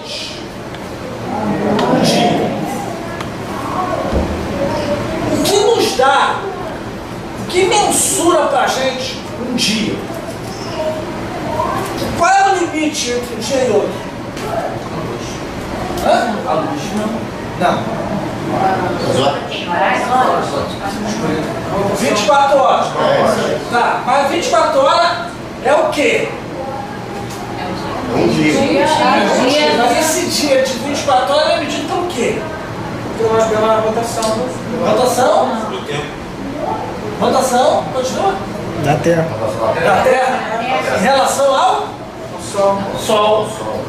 noite. Um dia. O que nos dá, o que mensura para a gente um dia? Qual é o limite entre um dia e outro? Hã? A luz. Não. 24 horas. Tá, mas 24 horas é o quê? Um dia. Mas esse dia de 24 horas é medido pelo quê? Pela rotação. Rotação? Do tempo. Rotação, continua? Da Terra. Da Terra. Em relação ao Sol.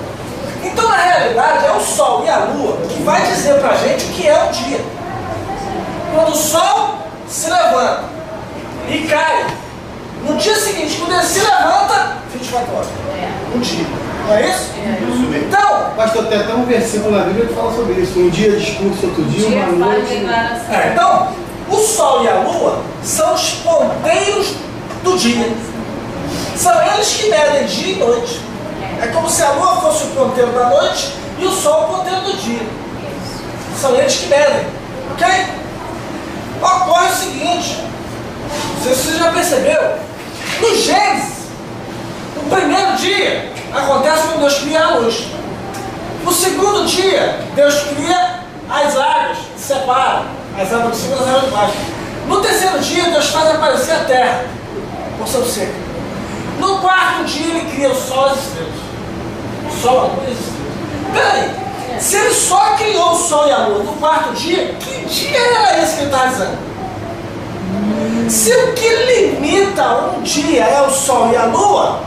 Então, na realidade, é o Sol e a Lua que vai dizer pra gente o que é o dia. Quando o Sol se levanta e cai, no dia seguinte, quando ele se levanta, 24 horas. Um dia. Não é isso? Isso mesmo. Então, Pastor, tem até um versículo na Bíblia que fala sobre isso. Um dia discurso, outro dia, uma noite. então, o Sol e a Lua são os ponteiros do dia. São eles que medem dia e noite. É como se a Lua fosse o ponteiro da noite e o Sol o ponteiro do dia. São eles que medem. Ok? Ocorre o seguinte, não sei se você já percebeu, no Gênesis, no primeiro dia, acontece quando Deus cria a luz. No segundo dia, Deus cria as águas, separa as águas de cima das águas de baixo. No terceiro dia, Deus faz aparecer a terra, porção seca. No quarto dia, Ele cria o sol e as estrelas. O sol, a lua e as estrelas. Peraí, se Ele só criou o sol e a lua no quarto dia, que dia era esse que Ele está dizendo? Se o que limita um dia é o sol e a lua,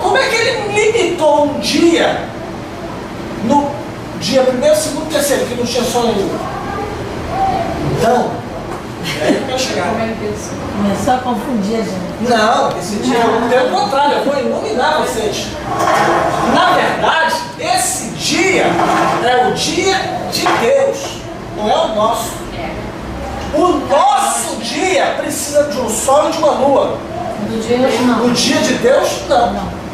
como é que Ele limitou um dia no dia primeiro, segundo, terceiro, que não tinha sol e lua? Então, é aí que eu quero chegar. Começou a confundir a gente. Não, esse dia pelo contrário, eu vou iluminar vocês. Na verdade, esse dia é o dia de Deus, não é o nosso. O nosso dia precisa de um sol e de uma lua. Do dia não. O dia de Deus, não. Não.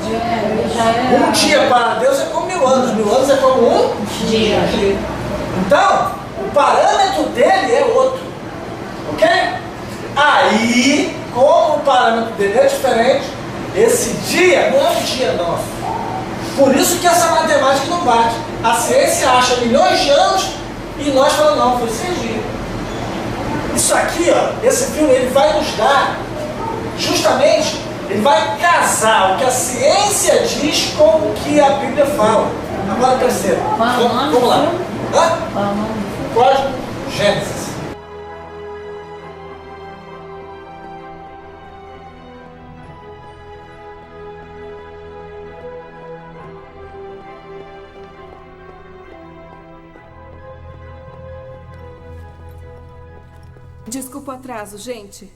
Já é... Um dia para Deus é como 1000 anos, 1000 anos é como um Dia. Então, o parâmetro dele é outro. Ok? Aí, como o parâmetro dele é diferente, esse dia não é um dia nosso. Por isso que essa matemática não bate. A ciência acha milhões de anos e nós falamos, não, foi 6 dias. Isso aqui, ó, esse filme, ele vai nos dar, justamente, ele vai casar o que a ciência diz com o que a Bíblia fala. Agora, terceiro. Vamos lá. Hã? Código Gênesis. Desculpa o atraso, gente.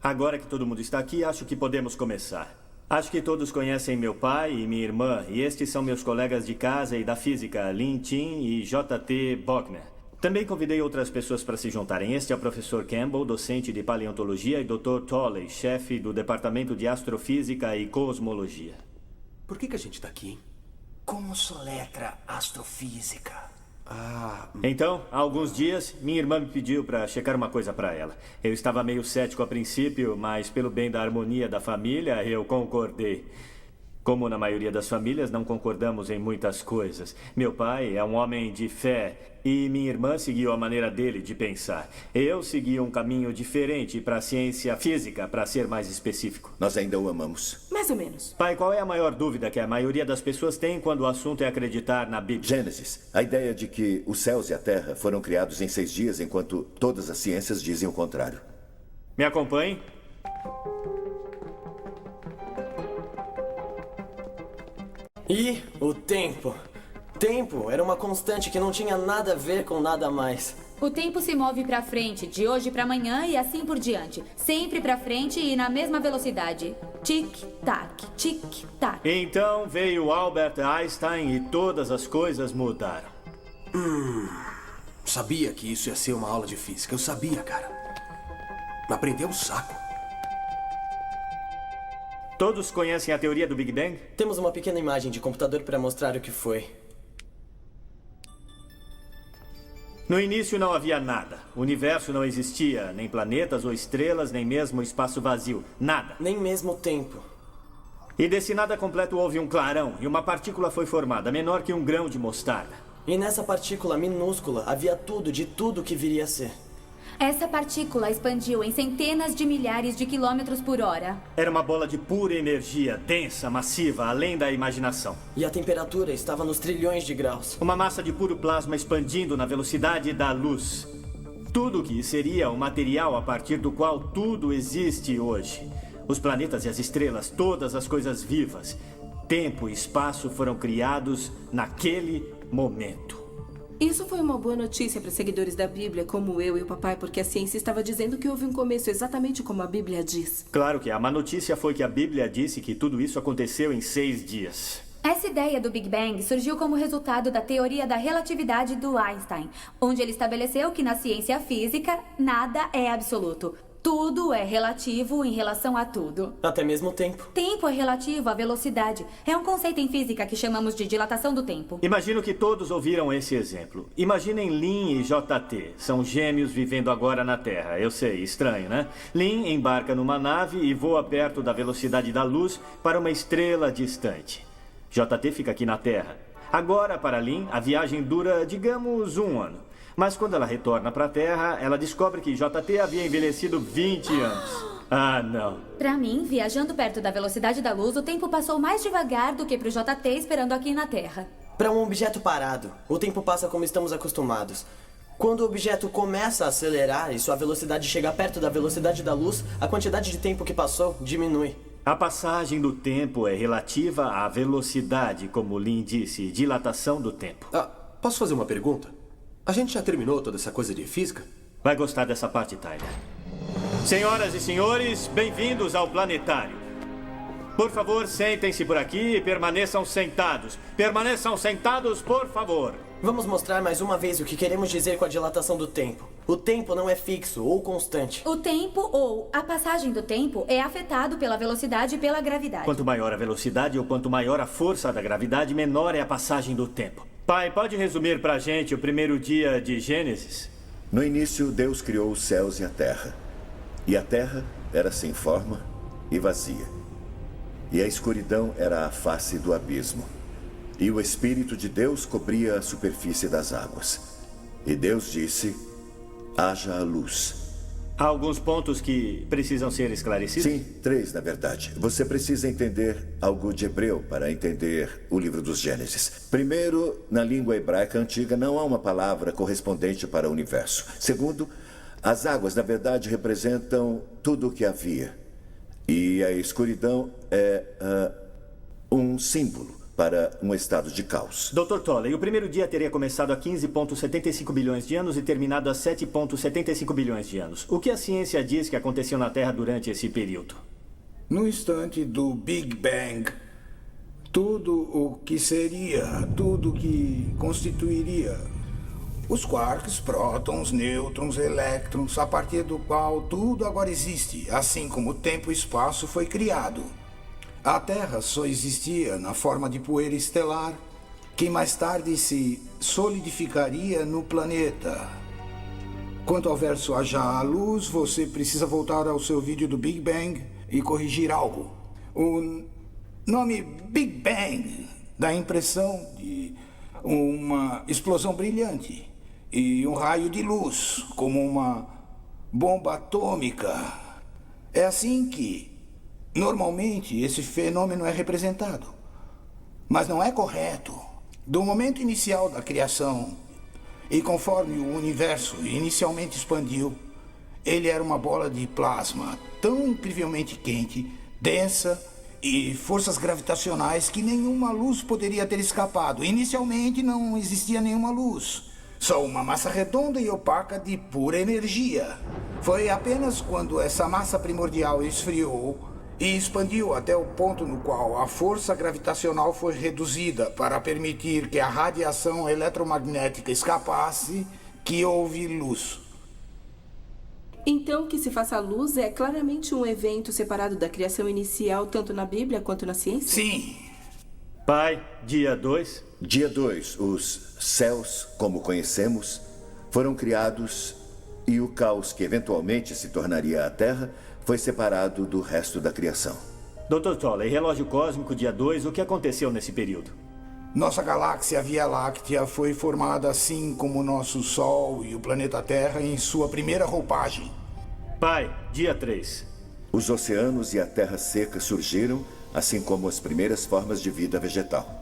Agora que todo mundo está aqui, acho que podemos começar. Acho que todos conhecem meu pai e minha irmã, e estes são meus colegas de casa e da física, Lin Tin e J.T. Bockner. Também convidei outras pessoas para se juntarem. Este é o professor Campbell, docente de paleontologia, e Dr. Tolley, chefe do departamento de astrofísica e cosmologia. Por que a gente está aqui, hein? Como soletra astrofísica? Então, há alguns dias, minha irmã me pediu para checar uma coisa para ela. Eu estava meio cético a princípio, mas pelo bem da harmonia da família, eu concordei. Como na maioria das famílias, não concordamos em muitas coisas. Meu pai é um homem de fé e minha irmã seguiu a maneira dele de pensar. Eu segui um caminho diferente para a ciência física, para ser mais específico. Nós ainda o amamos. Mais ou menos. Pai, qual é a maior dúvida que a maioria das pessoas tem quando o assunto é acreditar na Bíblia? Gênesis, a ideia de que os céus e a terra foram criados em 6 dias, enquanto todas as ciências dizem o contrário. Me acompanhe. E o tempo. Tempo era uma constante que não tinha nada a ver com nada mais. O tempo se move pra frente, de hoje pra amanhã e assim por diante. Sempre pra frente e na mesma velocidade. Tic-tac, tic-tac. Então veio Albert Einstein e todas as coisas mudaram. Sabia que isso ia ser uma aula de física. Eu sabia, cara. Aprendeu um saco. Todos conhecem a teoria do Big Bang? Temos uma pequena imagem de computador para mostrar o que foi. No início não havia nada. O universo não existia, nem planetas ou estrelas, nem mesmo espaço vazio. Nada. Nem mesmo tempo. E desse nada completo houve um clarão e uma partícula foi formada, menor que um grão de mostarda. E nessa partícula minúscula havia tudo de tudo que viria a ser. Essa partícula expandiu em centenas de milhares de quilômetros por hora. Era uma bola de pura energia, densa, massiva, além da imaginação. E a temperatura estava nos trilhões de graus. Uma massa de puro plasma expandindo na velocidade da luz. Tudo que seria o material a partir do qual tudo existe hoje. Os planetas e as estrelas, todas as coisas vivas. Tempo e espaço foram criados naquele momento. Isso foi uma boa notícia para os seguidores da Bíblia, como eu e o papai, porque a ciência estava dizendo que houve um começo exatamente como a Bíblia diz. Claro que a má notícia foi que a Bíblia disse que tudo isso aconteceu em 6 dias. Essa ideia do Big Bang surgiu como resultado da teoria da relatividade do Einstein, onde ele estabeleceu que na ciência física nada é absoluto. Tudo é relativo em relação a tudo. Até mesmo o tempo. Tempo é relativo à velocidade. É um conceito em física que chamamos de dilatação do tempo. Imagino que todos ouviram esse exemplo. Imaginem Lin e JT. São gêmeos vivendo agora na Terra. Eu sei, estranho, né? Lin embarca numa nave e voa perto da velocidade da luz para uma estrela distante. JT fica aqui na Terra. Agora, para Lin, a viagem dura, digamos, 1 ano. Mas quando ela retorna para a Terra, ela descobre que JT havia envelhecido 20 anos. Ah, não. Para mim, viajando perto da velocidade da luz, o tempo passou mais devagar do que para o JT esperando aqui na Terra. Para um objeto parado, o tempo passa como estamos acostumados. Quando o objeto começa a acelerar e sua velocidade chega perto da velocidade da luz, a quantidade de tempo que passou diminui. A passagem do tempo é relativa à velocidade, como Lin disse, dilatação do tempo. Posso fazer uma pergunta? A gente já terminou toda essa coisa de física? Vai gostar dessa parte, Tyler. Senhoras e senhores, bem-vindos ao planetário. Por favor, sentem-se por aqui e permaneçam sentados. Permaneçam sentados, por favor. Vamos mostrar mais uma vez o que queremos dizer com a dilatação do tempo. O tempo não é fixo ou constante. O tempo ou a passagem do tempo é afetado pela velocidade e pela gravidade. Quanto maior a velocidade ou quanto maior a força da gravidade, menor é a passagem do tempo. Pai, pode resumir pra gente o primeiro dia de Gênesis? No início, Deus criou os céus e a terra. E a terra era sem forma e vazia. E a escuridão era a face do abismo. E o Espírito de Deus cobria a superfície das águas. E Deus disse: haja a luz. Há alguns pontos que precisam ser esclarecidos? Sim, 3, na verdade. Você precisa entender algo de hebreu para entender o livro dos Gênesis. Primeiro, na língua hebraica antiga não há uma palavra correspondente para o universo. Segundo, as águas, na verdade, representam tudo o que havia. E a escuridão é um símbolo para um estado de caos. Dr. Tolley, o primeiro dia teria começado há 15,75 bilhões de anos e terminado há 7,75 bilhões de anos. O que a ciência diz que aconteceu na Terra durante esse período? No instante do Big Bang, tudo o que seria, tudo que constituiria os quarks, prótons, nêutrons, elétrons, a partir do qual tudo agora existe, assim como o tempo e espaço foi criado. A Terra só existia na forma de poeira estelar, que mais tarde se solidificaria no planeta. Quanto ao verso haja a luz, você precisa voltar ao seu vídeo do Big Bang e corrigir algo. O nome Big Bang dá a impressão de uma explosão brilhante e um raio de luz, como uma bomba atômica. É assim que normalmente, esse fenômeno é representado. Mas não é correto. Do momento inicial da criação, e conforme o universo inicialmente expandiu, ele era uma bola de plasma tão incrivelmente quente, densa e forças gravitacionais que nenhuma luz poderia ter escapado. Inicialmente não existia nenhuma luz. Só uma massa redonda e opaca de pura energia. Foi apenas quando essa massa primordial esfriou e expandiu até o ponto no qual a força gravitacional foi reduzida para permitir que a radiação eletromagnética escapasse, que houve luz. Então, que se faça luz é claramente um evento separado da criação inicial, tanto na Bíblia quanto na ciência? Sim. Pai, dia 2? Dia 2, os céus, como conhecemos, foram criados e o caos que eventualmente se tornaria a Terra foi separado do resto da criação. Dr. Tolley, relógio cósmico, dia 2, o que aconteceu nesse período? Nossa galáxia Via Láctea foi formada assim como nosso Sol e o planeta Terra em sua primeira roupagem. Pai, dia 3. Os oceanos e a terra seca surgiram, assim como as primeiras formas de vida vegetal.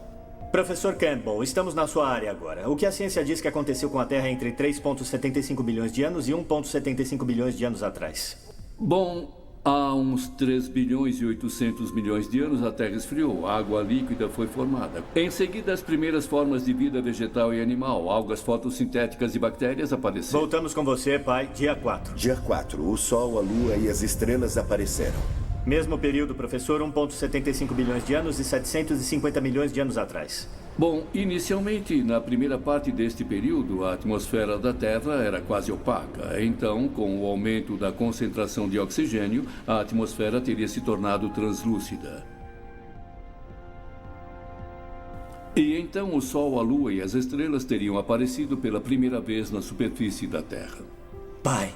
Professor Campbell, estamos na sua área agora. O que a ciência diz que aconteceu com a Terra entre 3,75 bilhões de anos e 1,75 bilhões de anos atrás? Bom, há uns 3 bilhões e 800 milhões de anos a Terra esfriou, a água líquida foi formada. Em seguida, as primeiras formas de vida vegetal e animal, algas fotossintéticas e bactérias apareceram. Voltamos com você, pai, dia 4. Dia 4, o Sol, a Lua e as estrelas apareceram. Mesmo período, professor, 1,75 bilhões de anos e 750 milhões de anos atrás. Bom, inicialmente, na primeira parte deste período, a atmosfera da Terra era quase opaca. Então, com o aumento da concentração de oxigênio, a atmosfera teria se tornado translúcida. E então o Sol, a Lua e as estrelas teriam aparecido pela primeira vez na superfície da Terra. Pai,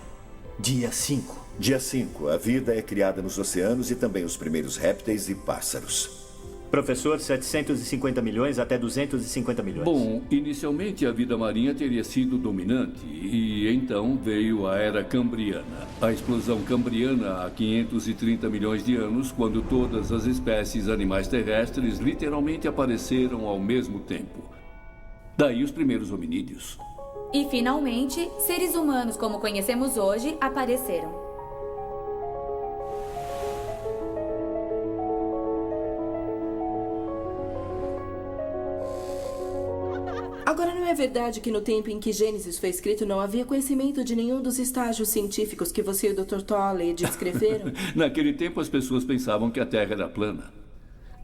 dia 5. Dia 5, a vida é criada nos oceanos e também os primeiros répteis e pássaros. Professor, 750 milhões até 250 milhões. Bom, inicialmente a vida marinha teria sido dominante e então veio a Era Cambriana. A explosão cambriana há 530 milhões de anos, quando todas as espécies animais terrestres literalmente apareceram ao mesmo tempo. Daí os primeiros hominídeos. E, finalmente, seres humanos como conhecemos hoje apareceram. Agora, não é verdade que no tempo em que Gênesis foi escrito não havia conhecimento de nenhum dos estágios científicos que você e o Dr. Tolley descreveram? Naquele tempo, as pessoas pensavam que a Terra era plana.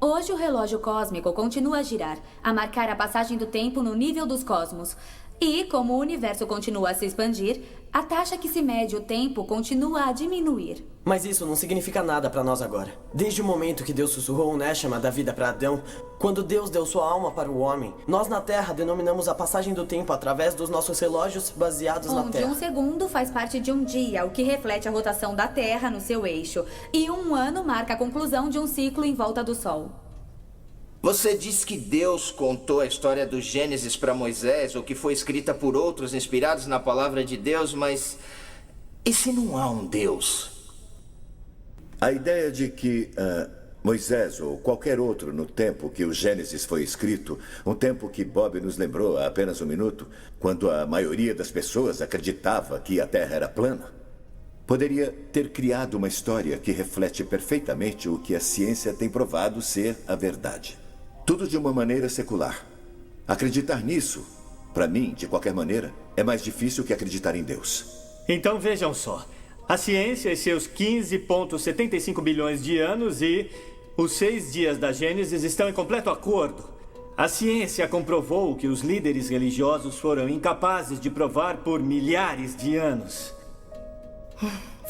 Hoje, o relógio cósmico continua a girar, a marcar a passagem do tempo no nível dos cosmos. E, como o universo continua a se expandir, a taxa que se mede o tempo continua a diminuir. Mas isso não significa nada para nós agora. Desde o momento que Deus sussurrou o Neshama da vida para Adão, quando Deus deu sua alma para o homem, nós na Terra denominamos a passagem do tempo através dos nossos relógios baseados na Terra. Onde um segundo faz parte de um dia, o que reflete a rotação da Terra no seu eixo. E um ano marca a conclusão de um ciclo em volta do Sol. Você diz que Deus contou a história do Gênesis para Moisés, ou que foi escrita por outros inspirados na palavra de Deus, mas e se não há um Deus? A ideia de que Moisés ou qualquer outro no tempo que o Gênesis foi escrito, um tempo que Bob nos lembrou há apenas um minuto, quando a maioria das pessoas acreditava que a Terra era plana, poderia ter criado uma história que reflete perfeitamente o que a ciência tem provado ser a verdade. Tudo de uma maneira secular. Acreditar nisso, para mim, de qualquer maneira, é mais difícil que acreditar em Deus. Então vejam só. A ciência e seus 15,75 bilhões de anos e os 6 dias da Gênesis estão em completo acordo. A ciência comprovou que os líderes religiosos foram incapazes de provar por milhares de anos.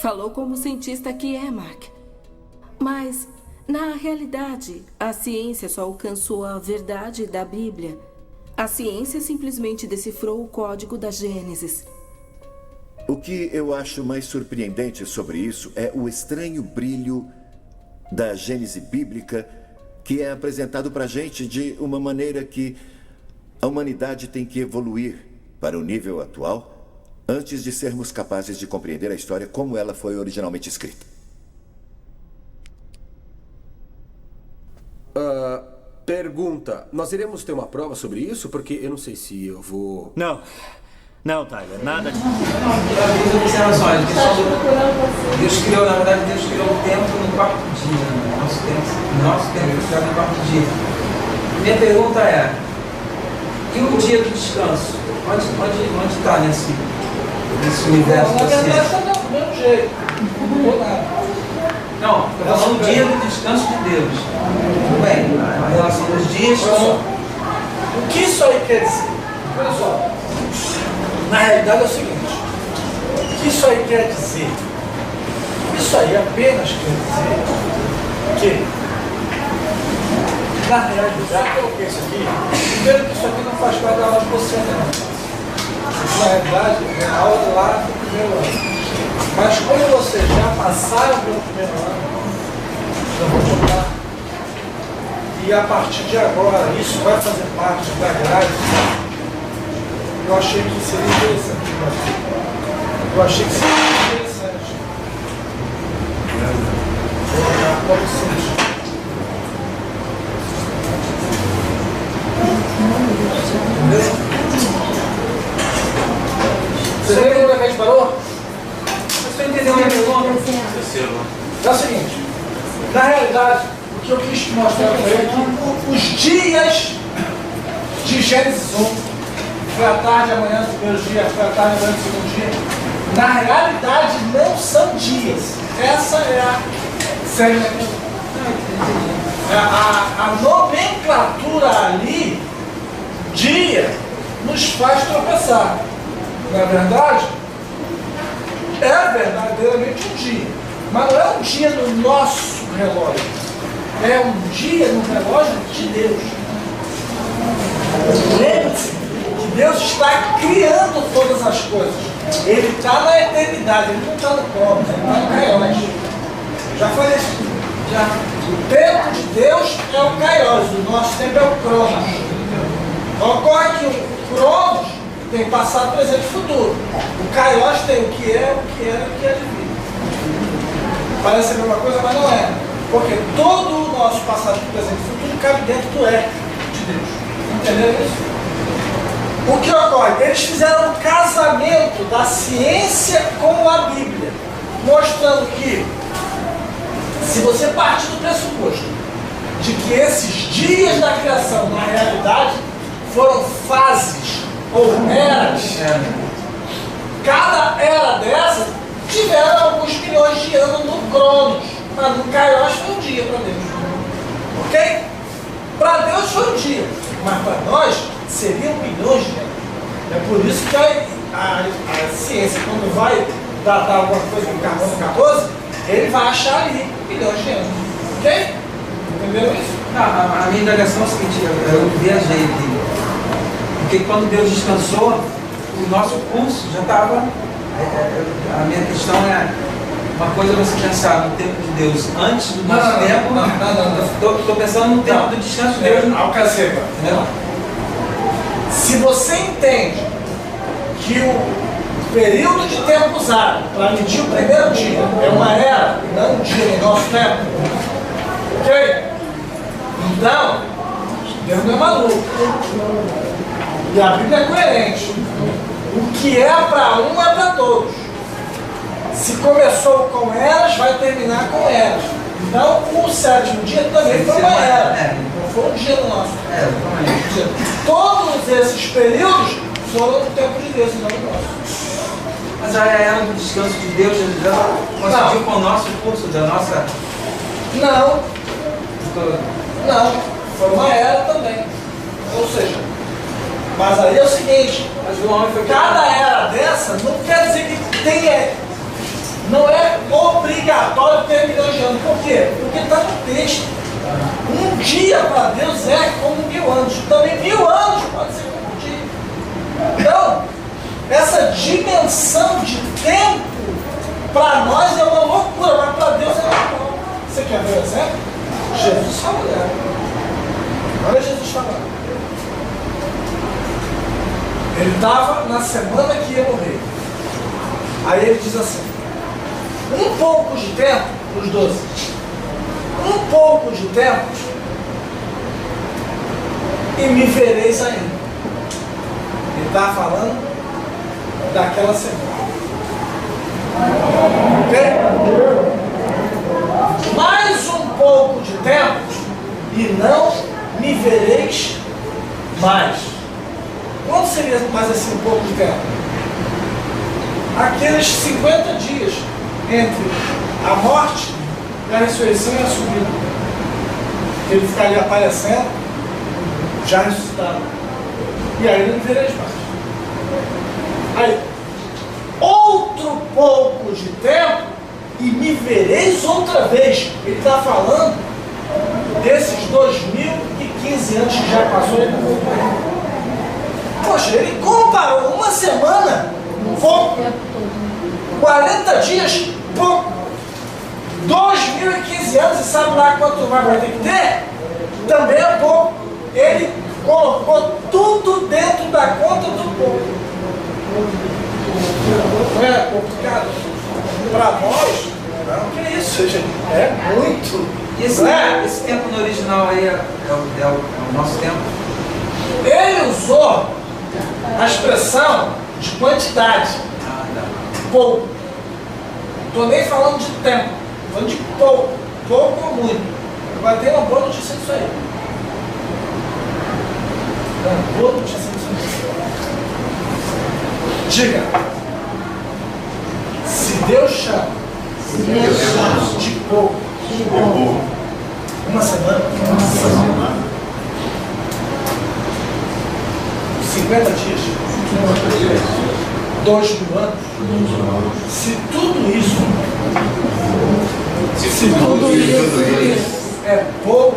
Falou como cientista que é, Mark. Mas, na realidade, a ciência só alcançou a verdade da Bíblia. A ciência simplesmente decifrou o código da Gênesis. O que eu acho mais surpreendente sobre isso é o estranho brilho da Gênese bíblica que é apresentado para a gente de uma maneira que a humanidade tem que evoluir para o nível atual antes de sermos capazes de compreender a história como ela foi originalmente escrita. Pergunta. Nós iremos ter uma prova sobre isso? Porque eu não sei se eu vou... Não, Tyler, nada de... Duas observações. Deus criou, na verdade, Deus criou o tempo no quarto dia. Nosso tempo foi criado no quarto dia. Minha pergunta é, e o dia do descanso? Onde está nesse universo da ciência? Do mesmo jeito. Não mudou nada. Não, estou falando do dia do descanso de Deus. Tudo bem, a relação dos dias com... O que isso aí quer dizer? Olha só. Na realidade é o seguinte. O que isso aí quer dizer? Isso aí apenas quer dizer que, na realidade, eu penso aqui, primeiro que isso aqui não faz parte da aula de você, não. Na realidade, é a aula lá do primeiro ano. Mas quando vocês já passaram pelo primeiro ano, eu vou contar. E a partir de agora, isso vai fazer parte da grade. Eu achei que seria interessante. Eu achei que seria interessante. Vou colocar para vocês. Você lembra quando a gente parou? Você entendeu a minha pergunta? É o seguinte, na realidade, o que eu quis mostrar para ele é que os dias de Gênesis 1, foi a tarde, amanhã do primeiro dia, foi a tarde, amanhã do segundo dia, na realidade não são dias. Essa é a série da pergunta. A nomenclatura ali, dia, nos faz tropeçar. Na verdade, é verdadeiramente um dia, mas não é um dia no nosso relógio, é um dia no relógio de Deus. Lembre-se que Deus está criando todas as coisas. Ele está na eternidade, ele não está no Cronos, ele está no Kairos. Já falei isso? Já. O tempo de Deus é o Kairos, o nosso tempo é o Cronos. Ocorre que o Cronos tem passado, presente e futuro. O Kairos tem o que é, o que era e o que é de vida. Parece a mesma coisa, mas não é. Porque todo o nosso passado, presente e futuro cabe dentro do é de Deus. Entenderam isso? O que ocorre? Eles fizeram um casamento da ciência com a Bíblia, mostrando que, se você partir do pressuposto de que esses dias da criação, na realidade, foram fases ou eras, cada era dessas tiveram alguns milhões de anos no Cronos, mas no Kairos foi um dia para Deus. Ok? Para Deus foi um dia, mas para nós seriam milhões de anos. É por isso que a ciência, quando vai datar alguma coisa com carbono 14, ele vai achar ali milhões de anos. Ok? Entenderam isso? Não, a minha indagação é a seguinte, eu viajei aqui. Porque quando Deus descansou, o nosso pulso já estava. A minha questão é uma coisa você pensar no tempo de Deus antes do nosso tempo. Não. Estou pensando no tempo do descanso de Deus. Alcacepa. Se você entende que o período de tempo usado para medir o primeiro dia é uma era, não um dia no nosso tempo, ok? Então, Deus não é maluco. E a Bíblia é coerente. O que é para um é para todos. Se começou com eras, vai terminar com eras. Então, o sétimo dia também foi uma era. Não foi um dia nosso. Todos esses períodos foram no tempo de Deus, não no nosso. Mas a era do descanso de Deus já coincidiu com o nosso curso, da nossa... Não. Não. Foi uma era também. Ou seja, mas aí é o seguinte, cada era dessa não quer dizer que tem, não é obrigatório ter milhões de anos. Por quê? Porque está no texto. Um dia para Deus é como 1000 anos. Também 1000 anos pode ser como um dia. Então, essa dimensão de tempo para nós é uma loucura, mas para Deus é normal. Você quer ver o exemplo? Jesus falou. Olha Jesus falando. Ele estava na semana que ia morrer. Aí ele diz assim: um pouco de tempo, os 12, um pouco de tempo e me vereis ainda. Ele está falando daquela semana. Ok? Mais um pouco de tempo e não me vereis mais. Quanto seria mais assim um pouco de tempo? Aqueles 50 dias entre a morte e a ressurreição e a subida. Ele ficaria aparecendo, já ressuscitado. E aí não vereis mais. Aí, outro pouco de tempo e me vereis outra vez. Ele está falando desses 2015 anos que já passou e não voltou. Poxa, ele comparou uma semana com 40 dias por 2015 anos, e sabe lá quanto vai ter que ter? Também é pouco. Ele colocou tudo dentro da conta do povo. Não é complicado? Para nós, não, que isso, é muito. Esse tempo no original aí é o nosso tempo? Ele usou a expressão de quantidade. Pouco. Não estou nem falando de tempo, estou falando de pouco. Pouco ou muito. Agora tem uma boa notícia disso aí. Uma boa notícia disso aí. Diga. Se Deus chama de pouco, uma semana, 50 dias, 2.000 anos, se tudo isso é pouco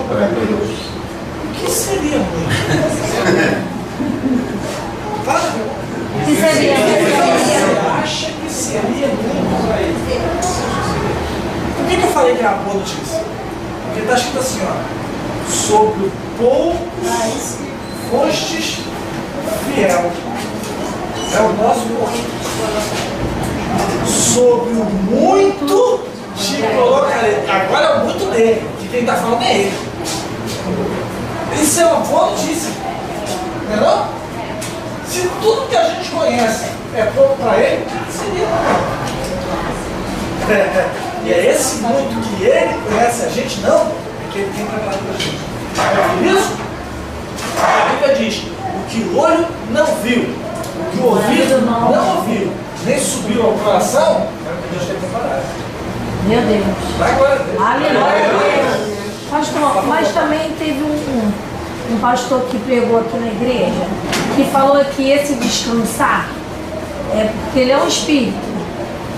para Deus, o que seria muito? Fala, o que seria muito? Você acha que seria muito para ele? Por que eu falei que é uma boa notícia? Porque está escrito assim, ó, sobre o pouco fostes fiel. É o nosso pouco. Sobre o muito te colocarei. Agora é o muito dele, que quem está falando é ele. Isso é uma boa notícia. Não é não? Se tudo que a gente conhece é pouco para ele, seria e é esse muito que ele conhece a gente, não, é que ele tem preparado para a gente. Por isso, a Bíblia diz, o que o olho não viu, o que o ouvido não ouviu, nem subiu ao coração, é o que Deus tem preparado. Meu Deus. Vai agora, Deus. Aleluia. Pastor, mas também teve um pastor que pregou aqui na igreja, que falou que esse descansar é porque ele é um espírito.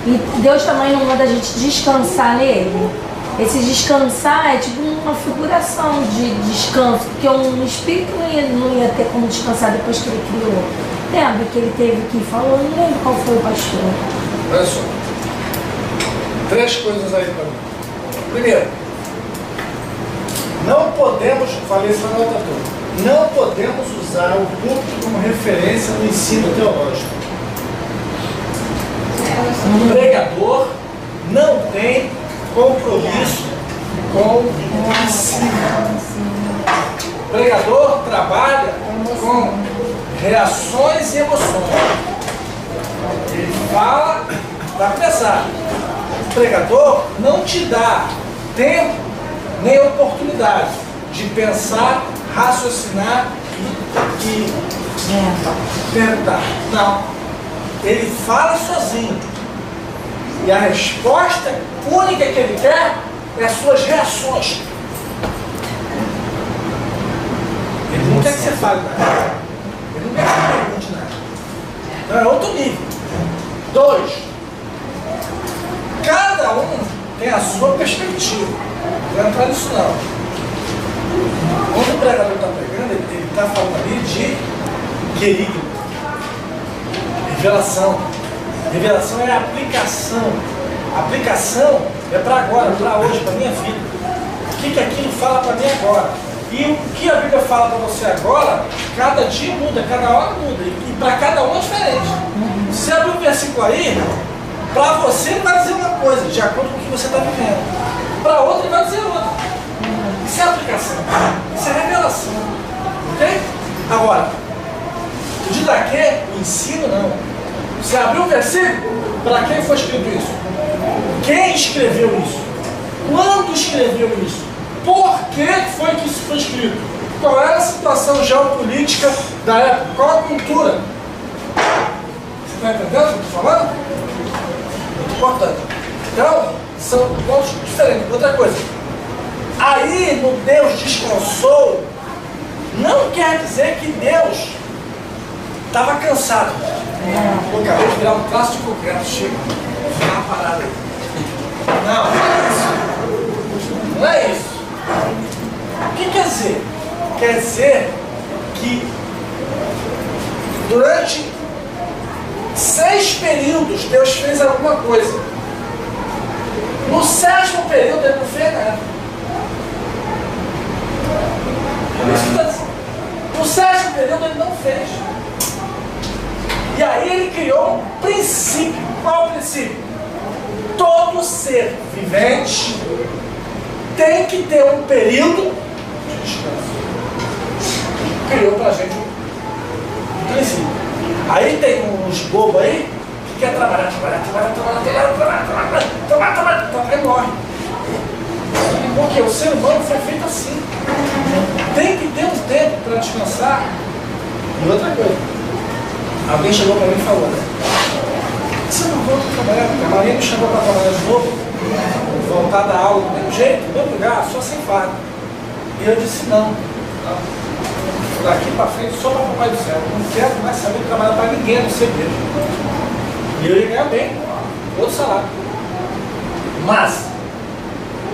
E Deus também não manda a gente descansar nele. Esse descansar é tipo uma figuração de descanso, porque um espírito não ia ter como descansar depois que ele criou. Lembra que ele teve que falou, não lembro qual foi o pastor. Olha só. 3 coisas aí para mim. Primeiro, não podemos, falei isso na nota toda, não podemos usar o púlpito como referência no ensino teológico. O pregador não tem compromisso com o ensino. O pregador trabalha com reações e emoções. Ele fala para começar. O pregador não te dá tempo nem oportunidade de pensar, raciocinar e perguntar. Não. Ele fala sozinho. E a resposta única que ele quer é as suas reações. Ele não quer que você fale nada. Ele não quer que você pergunte nada. Então é outro nível. 2. Cada um tem a sua perspectiva. Não vou entrar nisso não. Quando o pregador está pregando, ele está falando ali de querigma. Revelação. Revelação é a aplicação. A aplicação é para agora, para hoje, para a minha vida. O que aquilo fala para mim agora? E o que a Bíblia fala para você agora, cada dia muda, cada hora muda. E para cada um é diferente. Se abrir um versículo aí, para você ele vai dizer uma coisa, de acordo com o que você está vivendo. Para outro ele vai dizer outra. Isso é aplicação. Isso é revelação. Ok? Agora, o didaquê, o ensino não. Você abriu um versículo, para quem foi escrito isso? Quem escreveu isso? Quando escreveu isso? Por que foi que isso foi escrito? Qual era a situação geopolítica da época? Qual a cultura? Você está entendendo o que eu estou falando? Muito importante. Então, são pontos diferentes. Outra coisa. Aí, no Deus descansou, não quer dizer que Deus estava cansado. Eu acabei de virar um traço de concreto, chega. Dá uma parada aí. Não, não é isso. Não é isso. O que quer dizer? Quer dizer que Durante 6 períodos, Deus fez alguma coisa. No 7º período, Ele não fez nada. No 7º período, Ele não fez. E aí Ele criou um princípio. Qual o princípio? Todo ser vivente tem que ter um período de descanso. Criou pra gente um princípio. Aí tem uns bobos aí que quer trabalhar, aí morre. Porque o ser humano foi feito assim. Tem que ter um tempo para descansar. E outra coisa, alguém chegou para mim e falou, você não volta a trabalhar? A Maria me chamou para trabalhar de novo, voltar da aula do mesmo jeito, no mesmo lugar, só sem fardo. E eu disse não. Daqui para frente só para o Papai do Céu. Eu não quero mais saber de trabalhar para ninguém, não ser Deus. E eu ia ganhar bem, outro salário. Mas,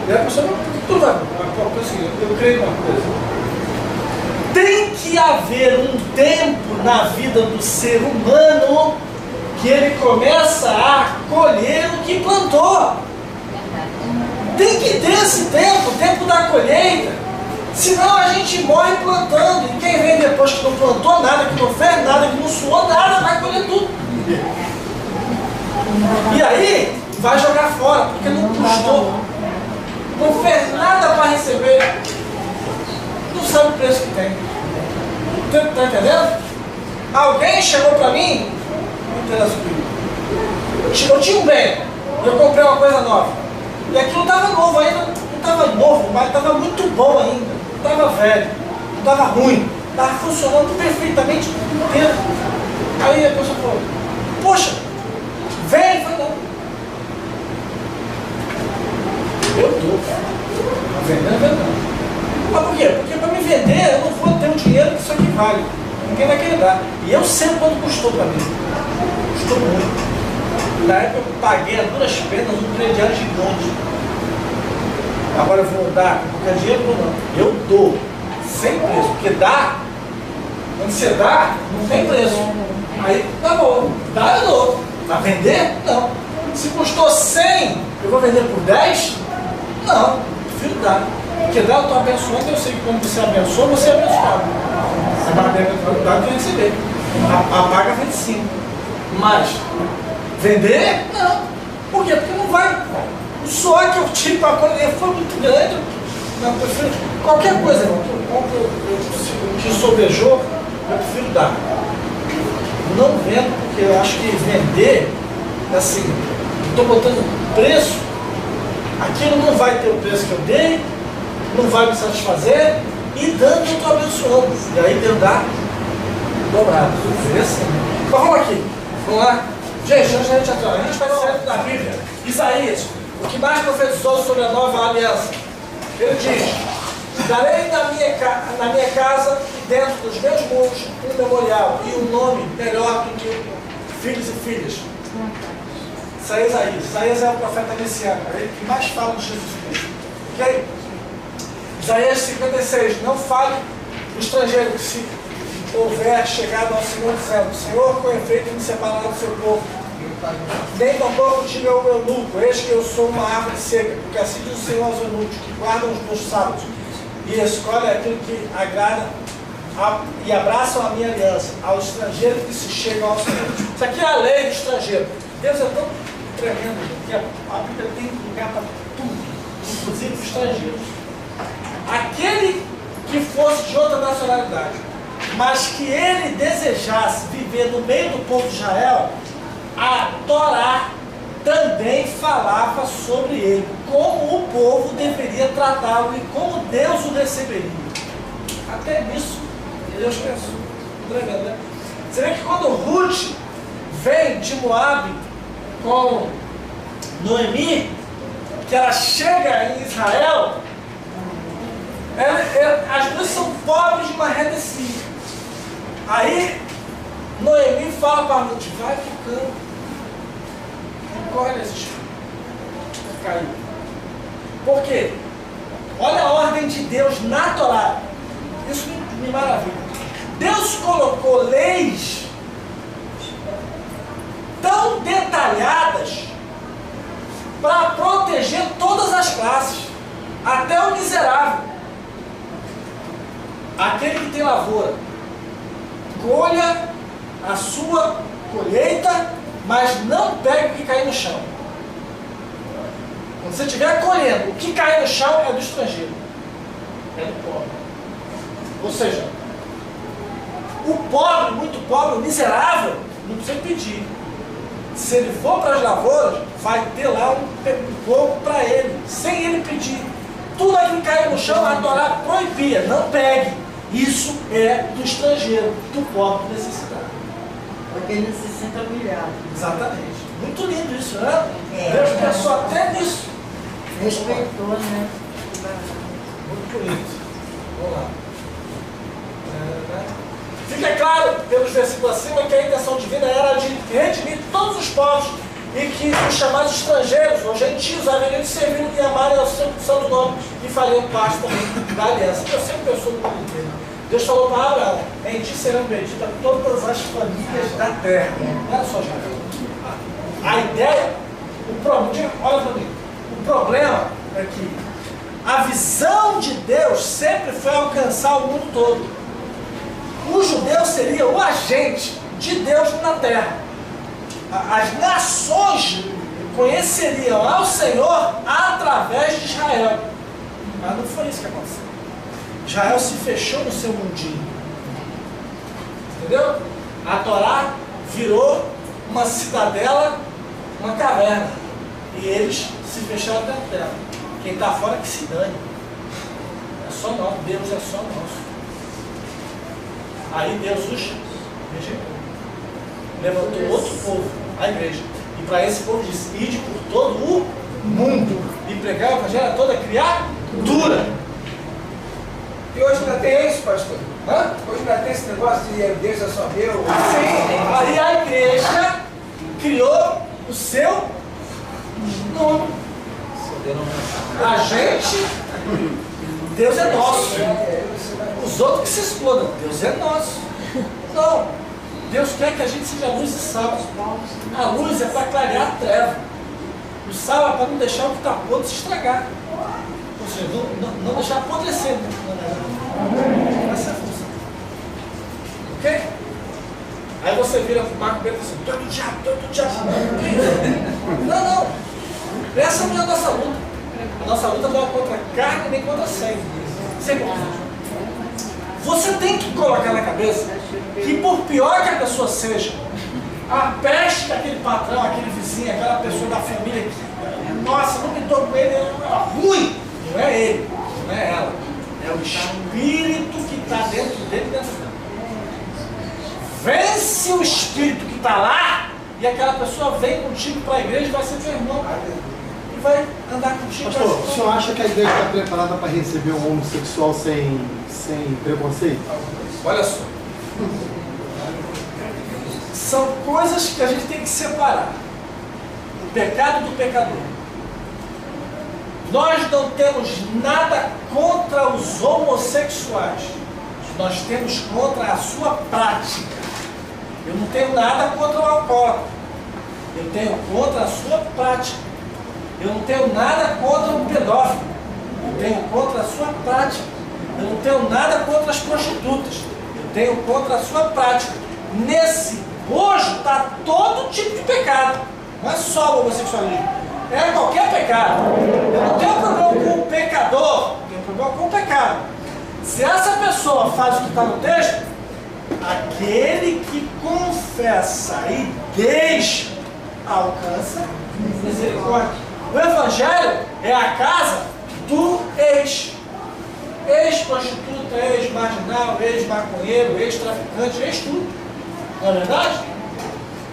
e a pessoa não, tudo vai. Eu creio numa coisa. Tem que haver um tempo na vida do ser humano que ele começa a colher o que plantou. Tem que ter esse tempo, o tempo da colheita. Senão a gente morre plantando. E quem vem depois que não plantou nada, que não fez nada, que não suou nada, vai colher tudo. E aí, vai jogar fora, porque não custou. Não fez nada para receber. Não sabe o preço que tem. Tá entendendo? Alguém chegou para mim, não interessa comigo. Eu tinha um bem, eu comprei uma coisa nova. E aquilo estava novo ainda, não estava novo, mas estava muito bom ainda. Não estava velho, não estava ruim, estava funcionando perfeitamente inteiro. Aí a pessoa falou, poxa, velho, foi não. Eu dou, cara. Mas vendendo é verdade. Mas por quê? Porque para me vender eu não vou ter o dinheiro que isso aqui vale. Ninguém vai querer dar. E eu sei quanto custou para mim. Custou muito. Na época eu paguei a duras penas um crediário gigante. Agora eu vou dar, porque dinheiro ou não. Eu dou, sem preço. Porque dá, quando você dá, não tem preço. Aí tá bom, dá eu dou. Mas vender? Não. Se custou 100, eu vou vender por 10? Não, prefiro dar. Porque dá eu estou abençoando, eu sei que quando você abençoa, você é abençoado. Você vai dar de receber. A paga vem sim. Mas vender? Não. Por quê? Porque não vai. O suor que eu tive para colher foi muito grande. Não, eu prefiro qualquer coisa, irmão. Que sobejou, eu prefiro dar. Não vendo, porque eu acho que vender, assim, estou botando preço, aquilo não vai ter o preço que eu dei, não vai me satisfazer, e dando eu estou abençoando. E aí Deus dá dobrado. Mas vamos aqui, vamos lá. Gente, antes da gente entrar, a gente vai direto da Bíblia. Isaías, o que mais profetizou sobre a nova aliança? Ele diz, darei na minha casa e dentro dos meus muros um memorial e um nome melhor do que filhos e filhas. Isso é Isaías. Isaías é o profeta messiânico, é ele que mais fala de Jesus Cristo. Ok? Isaías 56, não fale o estrangeiro que se houver chegado ao Senhor dizendo, Senhor, com efeito me separar do seu povo. Nem tampouco diga ao eunuco, eis que eu sou uma árvore seca, porque assim diz o Senhor aos eunucos, que guardam os meus sábados e escolhem aquilo que agrada e abraçam a minha aliança, ao estrangeiro que se chega ao Senhor. Isso aqui é a lei do estrangeiro. Deus é tão tremendo que a Bíblia tem lugar para tudo, inclusive os estrangeiros. Aquele que fosse de outra nacionalidade, mas que ele desejasse viver no meio do povo de Israel, a Torá também falava sobre ele, como o povo deveria tratá-lo e como Deus o receberia. Até nisso, Deus pensou. Tremendo, né? Você vê que quando Ruth vem de Moabe com Noemi, que ela chega em Israel, as duas são pobres, mas redescidas. Aí Noemi fala para Ruth, vai ficando, encolhe esses caiu. Por quê? Olha a ordem de Deus na Torá. Isso me maravilha. Deus colocou leis para proteger todas as classes, até o miserável. Aquele que tem lavoura, colha a sua colheita, mas não pegue o que cair no chão. Quando você estiver colhendo, o que cair no chão é do estrangeiro, é do pobre. Ou seja, o pobre, muito pobre, o miserável, não precisa pedir. Se ele for para as lavouras, vai ter lá um pouco para ele, sem ele pedir. Tudo aquilo que caiu no chão, a Torá proibia, não pegue. Isso é do estrangeiro, do pobre do necessitado. Porque ele se sente humilhado. Exatamente. Muito lindo isso, né? É, Deus pensou até nisso. Respeitou, né? Muito bonito. Vamos lá. Fica claro, pelos versículos acima, que a intenção divina era de redimir todos os povos e que os chamados estrangeiros, ou gentios, haveriam de servir e amarem ao seu santo nome e fariam parte também da aliança. Eu sempre pensou no mundo inteiro. Deus falou para Abraão: em ti serão benditas todas as famílias da terra. Não era só Israel. A ideia, o problema, olha para mim, o problema é que a visão de Deus sempre foi alcançar o mundo todo. O judeu seria o agente de Deus na terra. As nações conheceriam ao Senhor através de Israel. Mas não foi isso que aconteceu. Israel se fechou no seu mundinho. Entendeu? A Torá virou uma cidadela, uma caverna. E eles se fecharam dentro dela. Quem está fora que se dane. É só nós, Deus é só nosso. Aí Deus os rejeitou. Levantou outro povo, a igreja. E para esse povo disse: ide por todo o mundo e pregar o evangelho a toda criatura. E hoje ainda tem isso, pastor? Hã? Hoje ainda tem esse negócio de Deus é só meu? Sim. Aí a igreja criou o seu nome. A gente, Deus é nosso. Os outros que se explodam, Deus é nosso. Não. Deus quer que a gente seja luz e sal. A luz é para clarear a treva. O sal é para não deixar o que está podre se estragar. Ou seja, não deixar apodrecer. Essa é a função. Ok? Aí você vira para o Marco Bento e diz assim: tu é do diabo, tu é do diabo. Não. Essa não é a nossa luta. A nossa luta não é contra carne nem contra sangue. Sempre. Você tem que colocar na cabeça que, por pior que a pessoa seja, a peste daquele patrão, aquele vizinho, aquela pessoa da família que, nossa, não me dou com ele, é ruim. Não é ele, não é ela. É o espírito que está dentro dele e dentro dela. Vence o espírito que está lá e aquela pessoa vem contigo para a igreja e vai ser teu irmão. E vai andar contigo. Pastor, o senhor acha que a igreja está preparada para receber um homossexual sem preconceito? Olha só. São coisas que a gente tem que separar. O pecado do pecador. Nós não temos nada contra os homossexuais. Nós temos contra a sua prática. Eu não tenho nada contra o alcoólatra. Eu tenho contra a sua prática. Eu não tenho nada contra o pedófilo. Eu tenho contra a sua prática. Eu não tenho nada contra as prostitutas. Eu tenho contra a sua prática. Nesse bojo está todo tipo de pecado. Não é só o homossexualismo. É qualquer pecado. Eu não tenho problema com o pecador. Eu tenho problema com o pecado. Se essa pessoa faz o que está no texto, aquele que confessa e deixa, alcança misericórdia. O Evangelho é a casa do ex-prostituta, ex-marginal, ex-maconheiro, ex-traficante, ex-tudo. Não é verdade?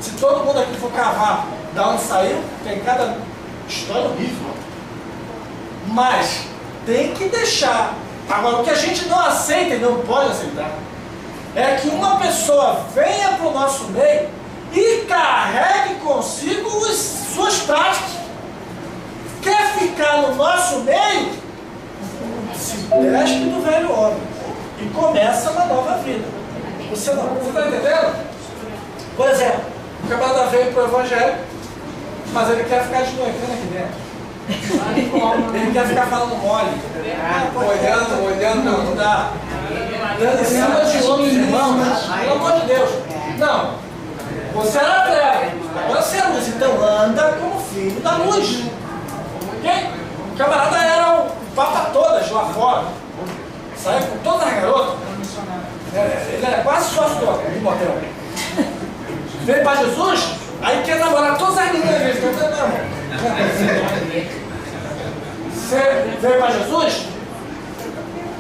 Se todo mundo aqui for cavar da onde saiu, tem cada história horrível. Mas tem que deixar. Agora, o que a gente não aceita e não pode aceitar é que uma pessoa venha para o nosso meio e carregue consigo suas práticas. Quer ficar no nosso meio? Se despe do velho homem e começa uma nova vida. Você está entendendo? Por exemplo, o camarada veio para o Evangelho, Mas ele quer ficar desmoecando aqui dentro. Ele quer ficar falando mole. Olhando, não dá. Dando em cima de outros irmãos, pelo amor de Deus. Não. Você era treva, agora você é luz. Então anda como filho da luz. Ok? O camarada era o papa todas lá fora. Saia com todas as garotas. Ele era quase sócio do motel. Veio para Jesus, aí quer namorar todas as meninas. Você veio para Jesus?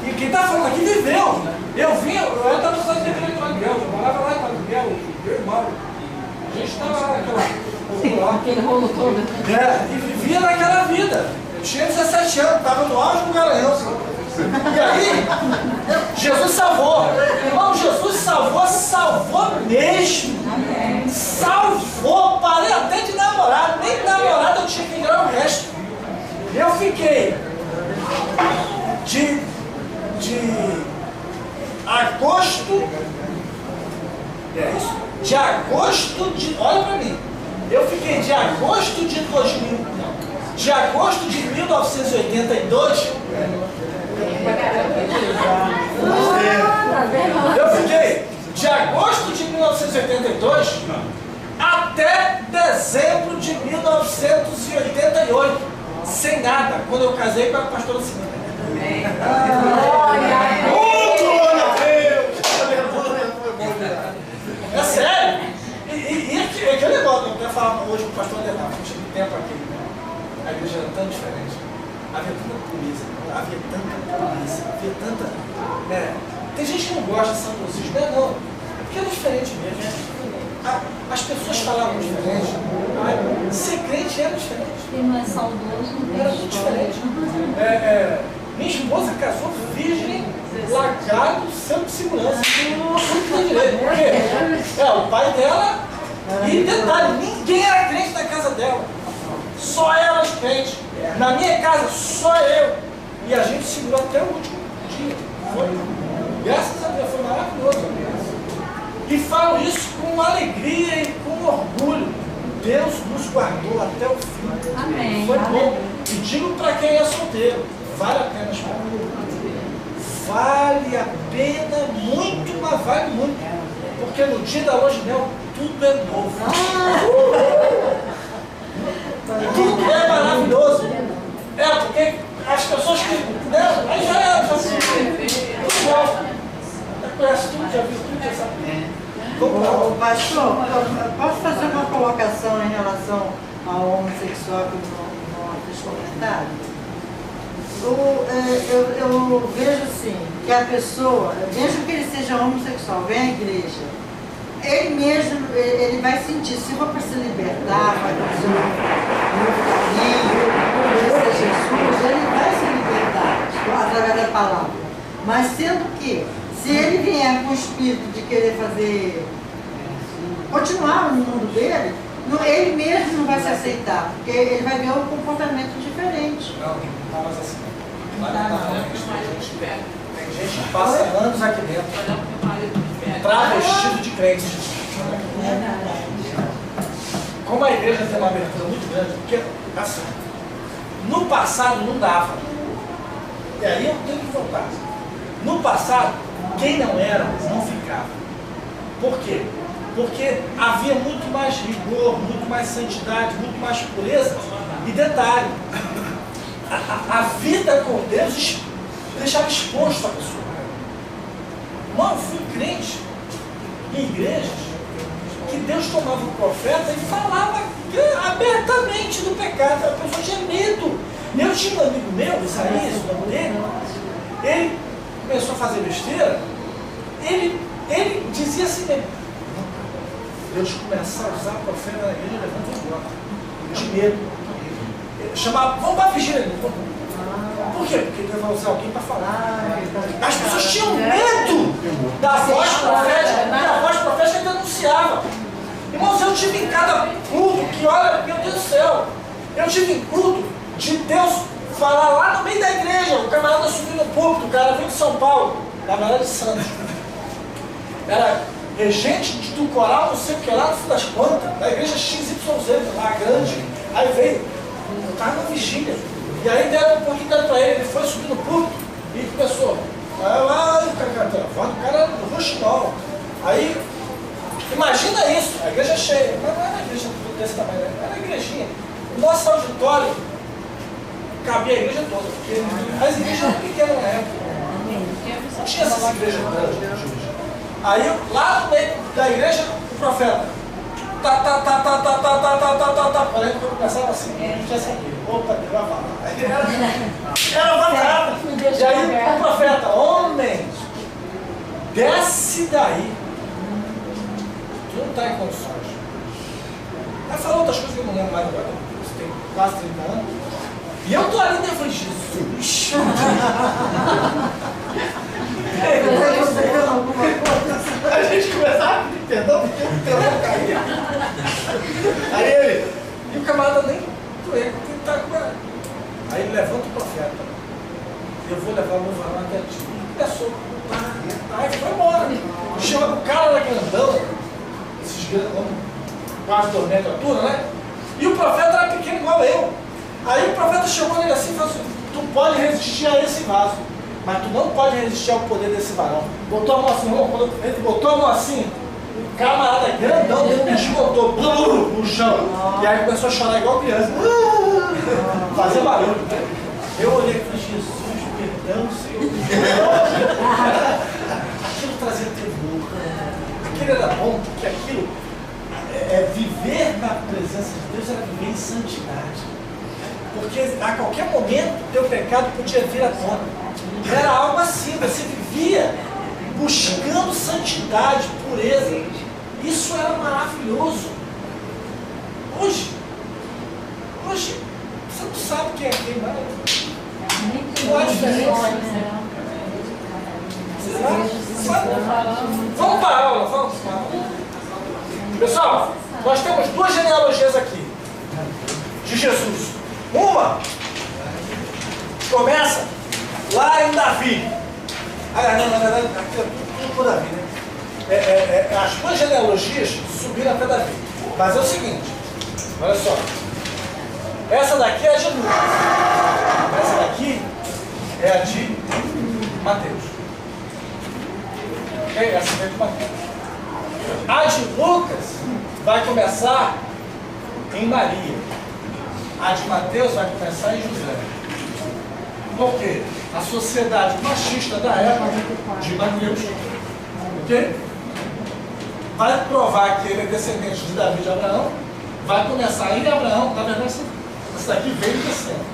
E quem está falando aqui viveu. Eu estava no Santo Igreja de Miguel, eu morava lá em Padre Miguel, meu irmão. A gente estava lá aquele rolo todo. E vivia naquela vida. Eu tinha 17 anos, estava no auge do Garanhão. E aí, Jesus salvou. Irmão, Jesus salvou mesmo. Salvou. Parei até de namorar. Nem namorado eu tinha que virar o resto. Eu fiquei de agosto. É isso? De agosto de. Olha pra mim. Eu fiquei de agosto de 2000. De agosto de 1982. Eu fiquei de agosto de 1982 até dezembro de 1988, sem nada, quando eu casei com a pastora Simone. É sério? E aquele negócio, eu quero falar hoje com o pastor Adenal, eu tive tempo aqui, né? A igreja era tão diferente. Havia tanta polícia, havia tanta. Tem gente que não gosta de São Francisco, não. É porque era diferente mesmo. As pessoas falavam diferente. Ser crente era diferente. E não é saudoso, era muito diferente. Minha esposa casou virgem, lacrado, sempre segurança. Tudo tem direito. Por quê? O pai dela. E detalhe, ninguém era crente na casa dela. Só ela de crente. Na minha casa, só eu. E a gente segurou até o último dia. Foi. Graças a Deus, foi maravilhoso. E falo isso com alegria e com orgulho. Deus nos guardou até o fim. Amém. Foi bom. E digo para quem é solteiro, vale a pena esperar. Vale a pena muito, mas vale muito. Porque no dia da lua de mel, tudo é novo. Tudo é maravilhoso. Porque as pessoas que. Aí já é. Tudo igual. Já conhece tudo, já viu tudo, já sabe. Pastor, posso fazer uma colocação em relação ao homossexual que não fiz comentário? Eu vejo assim, que a pessoa, mesmo que ele seja homossexual, vem à igreja, ele mesmo, ele vai sentir, se for para se libertar, vai fazer um caminho, conhecer Jesus, ele vai se libertar através da palavra. Mas sendo que, se ele vier com o espírito de querer continuar no mundo dele, ele mesmo não vai se aceitar, porque ele vai ver um comportamento diferente. Não, não está mais assim. Tem gente que passa anos aqui dentro, travestido de crente. Como a igreja tem uma abertura muito grande, porque assim, no passado não dava. E aí eu tenho que voltar. No passado, quem não era, não ficava. Por quê? Porque havia muito mais rigor, muito mais santidade, muito mais pureza. E detalhe, a vida com Deus deixava exposto a pessoa. Mano, eu fui crente em igrejas que Deus tomava o profeta e falava abertamente do pecado. A pessoa tinha medo. Eu tinha um amigo meu, Isaías, o nome dele, ele começou a fazer besteira, ele dizia assim mesmo, Deus começar a usar o profeta na igreja, levanta e embora, de medo. Chamava, vamos para a vigília. Por quê? Porque Deus vai usar alguém para falar. As pessoas tinham medo da voz profética, e a voz profética denunciava. Irmãos, eu tive em cada culto que, olha, meu Deus do céu, eu tive em culto de Deus falar lá no meio da igreja, o camarada subiu no púlpito, o cara veio de São Paulo, da Maria de Santos. Era regente do coral, não sei o que lá, no fim das contas, da igreja XYZ, lá grande. Aí veio, eu estava na vigília. E aí deram um pouquinho para ele foi subir no púlpito e começou. Aí lá, a voz do cara do roxinol. Aí, imagina isso, a igreja cheia. Mas não era uma igreja desse tamanho, era uma igrejinha. O nosso auditório cabia a igreja toda, porque as igrejas eram pequenas na época. Não tinha essas igrejas grandes. Aí, lá no meio da igreja, o profeta. Parece que eu começava assim, já sabia. Opa, Deus vai falar. Aí era batata. E aí o profeta, homens, desce daí. Tu não está em condições. Aí falou outras coisas que eu não lembro mais agora. Você tem quase 30 anos. E eu estou ali dentro, eu falei, Jesus. A gente começava a pedir perdão, porque o perdão caía. Aí ele, e o camarada nem doeu, ele tá com ela. Aí ele levanta o profeta. Eu vou levar o meu varão até ti. E começou a aí foi embora. Chama o cara da grandão, esses grandão, quase 2 metros de altura, né? E o profeta era pequeno igual eu. Aí o profeta chegou nele assim e falou assim, tu pode resistir a esse vaso, mas tu não pode resistir ao poder desse varão. Botou a mão assim, quando ele botou a mão assim, o camarada grandão desmontou no chão. E aí começou a chorar igual criança. Fazer barulho. Eu olhei e falei, Jesus, perdão, Senhor. Aquilo trazia temor. Aquilo era bom, porque aquilo, viver na presença de Deus era viver em santidade. Porque a qualquer momento teu pecado podia vir à tona. Era algo assim, você vivia buscando santidade, pureza. Isso era maravilhoso. Hoje, você não sabe quem é quem, mas não há diferença. Vamos para a aula, vamos para a aula. Pessoal, nós temos 2 genealogias aqui de Jesus. Uma começa lá em Davi. Na verdade, aqui é tudo por Davi, né? As 2 genealogias subiram até Davi. Mas é o seguinte, olha só. Essa daqui é a de Lucas. Essa daqui é a de Mateus. Ok? Essa é de Mateus. A de Lucas vai começar em Maria. A de Mateus vai começar em José. Por quê? A sociedade machista da época de Mateus, ok? Vai provar que ele é descendente de Davi e de Abraão, vai começar em Abraão, na verdade, essa daqui veio descendo.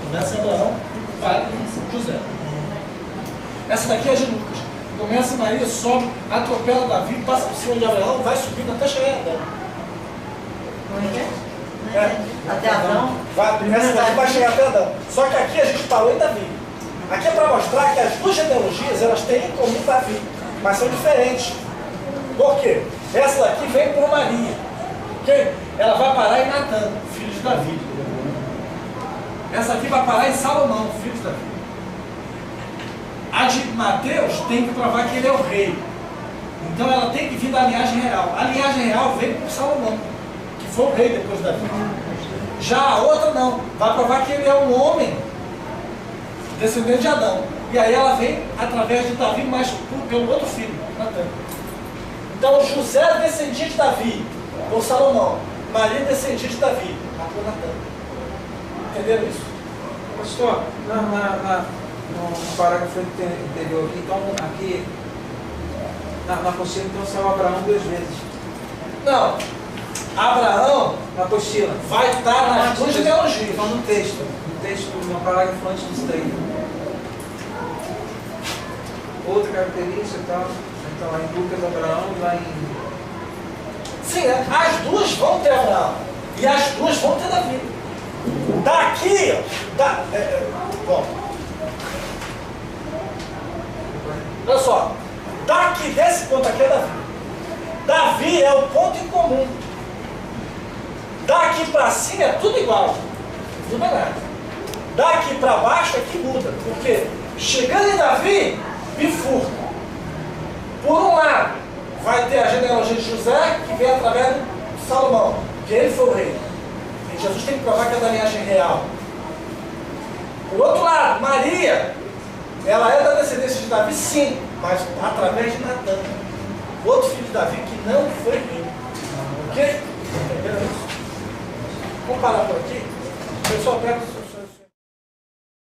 Começa em Abraão, vai em José. Essa daqui é de Lucas. Começa em Maria, sobe, atropela Davi, passa por cima de Abraão, vai subindo até chegar em Adão. Até Adão? Essa daqui vai chegar até Adão. Só que aqui a gente parou em Davi. Aqui é para mostrar que as 2 genealogias elas têm em comum Davi, mas são diferentes. Por quê? Essa daqui vem por Maria. Okay? Ela vai parar em Natã, filho de Davi. Essa aqui vai parar em Salomão, filho de Davi. A de Mateus tem que provar que ele é o rei. Então ela tem que vir da linhagem real. A linhagem real vem por Salomão, que foi o rei depois de Davi. Já a outra não. Vai provar que ele é um homem descendente de Adão. E aí ela vem através de Davi, mas pelo outro filho, Natã. Então José descendia de Davi, por Salomão. Maria descendia de Davi, por Natã. Entenderam isso? Pastor, no parágrafo anterior aqui, então aqui na apostila então saiu Abraão 2 vezes. Não. Abraão na apostila vai estar nas 2 genealogias. Então no texto, no parágrafo antes disso daí. Outra característica e tal. Então lá em Lucas Abraão e lá em. Sim, as 2 vão ter Abraão. E as 2 vão ter Davi. Daqui, bom. Olha só. Daqui, desse ponto aqui é Davi. Davi é o ponto em comum. Daqui para cima é tudo igual. Não é nada. Daqui para baixo é que muda. Porque chegando em Davi, bifurca. Por um lado, vai ter a genealogia de José, que vem através de Salomão, que ele foi o rei. Jesus tem que provar que é da linhagem real. O outro lado, Maria, ela é da descendência de Davi, sim, mas através de Natã, outro filho de Davi que não foi rei. Ok? Entenderam isso? Vamos parar por aqui? Pessoal, pega